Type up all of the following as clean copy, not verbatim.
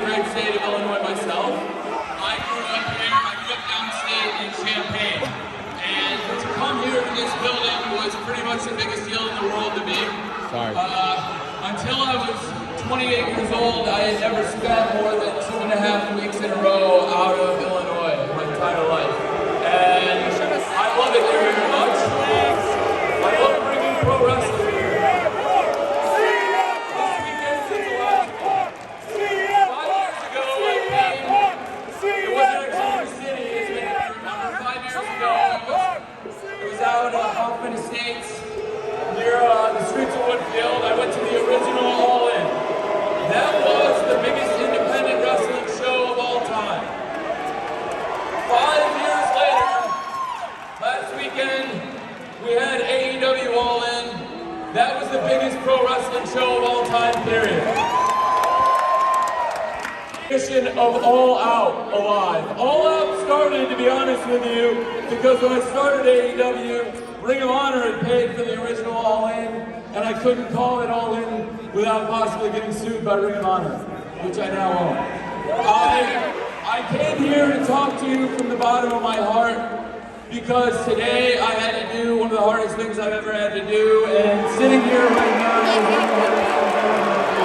the great state of Illinois myself. I grew up here. I grew up downstate in Champaign. And to come here to this building was pretty much the biggest deal in the world to me. Sorry. Until I was 28 years old, I had never spent more than 2.5 weeks in a row out of Illinois my entire life. And I love it here very much. I love bringing pro wrestling. Out on Hoffman Estates near the streets of Woodfield. I went to the original All In. That was the biggest independent wrestling show of all time. 5 years later, last weekend, we had AEW All In. That was the biggest pro wrestling show of all time, period. Of All Out Alive. All Out started, to be honest with you, because when I started AEW, Ring of Honor had paid for the original All In, and I couldn't call it All In without possibly getting sued by Ring of Honor, which I now own. I came here to talk to you from the bottom of my heart because today I had to do one of the hardest things I've ever had to do, and sitting here right now is one of the hardest things I've ever had to do.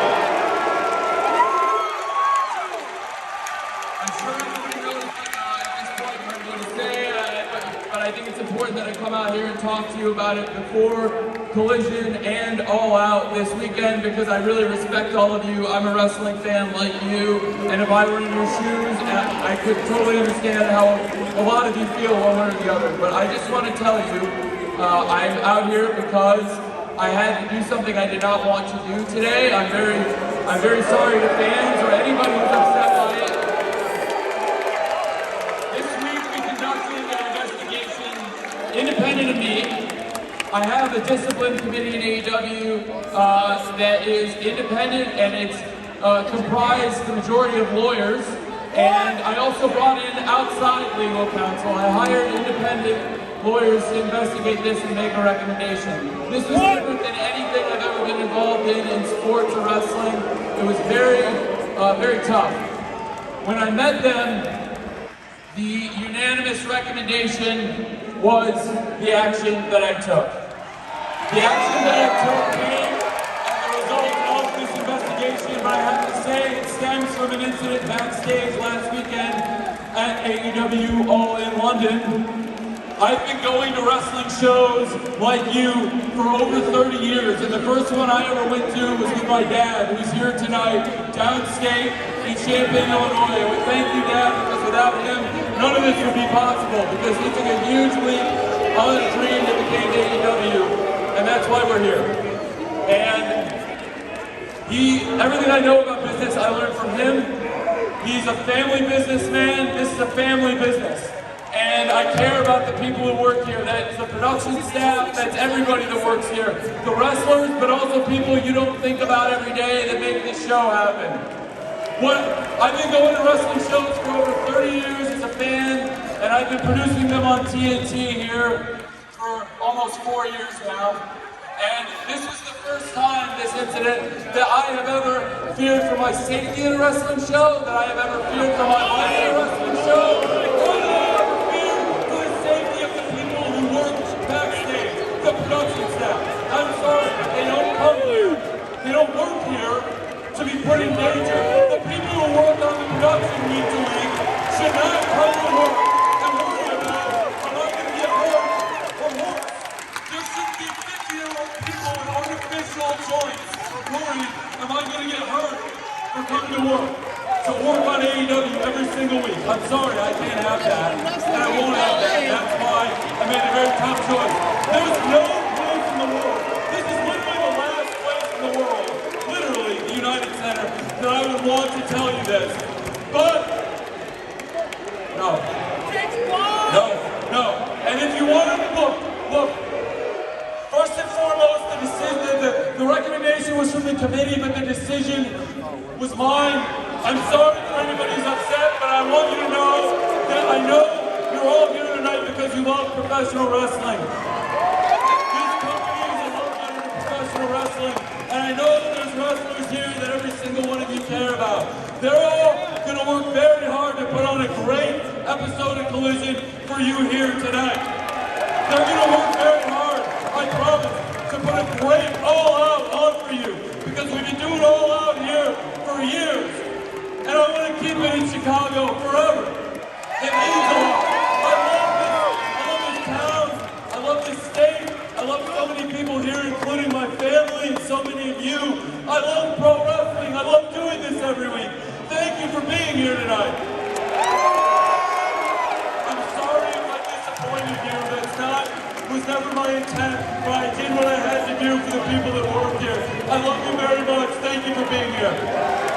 I think it's important that I come out here and talk to you about it before Collision and All Out this weekend because I really respect all of you. I'm a wrestling fan like you, and if I were in your shoes, I could totally understand how a lot of you feel one way or the other. But I just want to tell you, I'm out here because I had to do something I did not want to do today. I'm very sorry to fans or anybody who's upset by it. Independent of me, I have a discipline committee in AEW that is independent and it's comprised the majority of lawyers. And I also brought in outside legal counsel. I hired independent lawyers to investigate this and make a recommendation. This was different than anything I've ever been involved in sports or wrestling. It was very tough. When I met them, the unanimous recommendation was the action that I took. The action that I took came as a result of this investigation, but I have to say it stems from an incident backstage last weekend at AEW All In London. I've been going to wrestling shows like you for over 30 years, and the first one I ever went to was with my dad, who's here tonight, downstate in Champaign, Illinois. And we thank you, Dad, because without him, none of this would be possible, because he took a huge leap on a dream that became AEW, and that's why we're here. And everything I know about business, I learned from him. He's a family businessman. This is a family business. And I care about the people who work here. That's the production staff, that's everybody that works here. The wrestlers, but also people you don't think about every day that make this show happen. I've been going to wrestling shows for over 30 years as a fan, and I've been producing them on TNT here for almost 4 years now. And this was the first time, this incident, that I have ever feared for my safety in a wrestling show, that I have ever feared for my life in a wrestling show. The production staff. I'm sorry, but they don't come here. They don't work here to be put in danger. The people who work on the production week to week should not come to work and worry about, am I going to get hurt or worse? There shouldn't be 50-year-old people with artificial joints worried, am I going to get hurt for coming to work on AEW every single week. I'm sorry, I can't have that, and I won't have that. That's why I made a very tough choice. There's no place in the world, this is literally the last place in the world, literally the United Center, that I would want to tell you this. But, no. And if you want to look, first and foremost, the recommendation was from the committee, but the decision was mine. I'm sorry for anybody who's upset, but I want you to know that I know you're all here tonight because you love professional wrestling. This company is a lot better than professional wrestling. wrestling, and I know that there's wrestlers here that every single one of you care about. They're all going to work very hard to put on a great episode of Collision for you here tonight. They're going to work very hard, I promise, to put a great all-out on for you, because we've been doing all-out here for years, and I want to keep it in Chicago forever. It means a lot. I love this town, I love this state, I love so many people here, including my family and so many of you. I love pro wrestling, I love doing this every week. Thank you for being here tonight. I'm sorry if I disappointed you, was never my intent, but I did what I had to do for the people that work here. I love you very much, thank you for being here.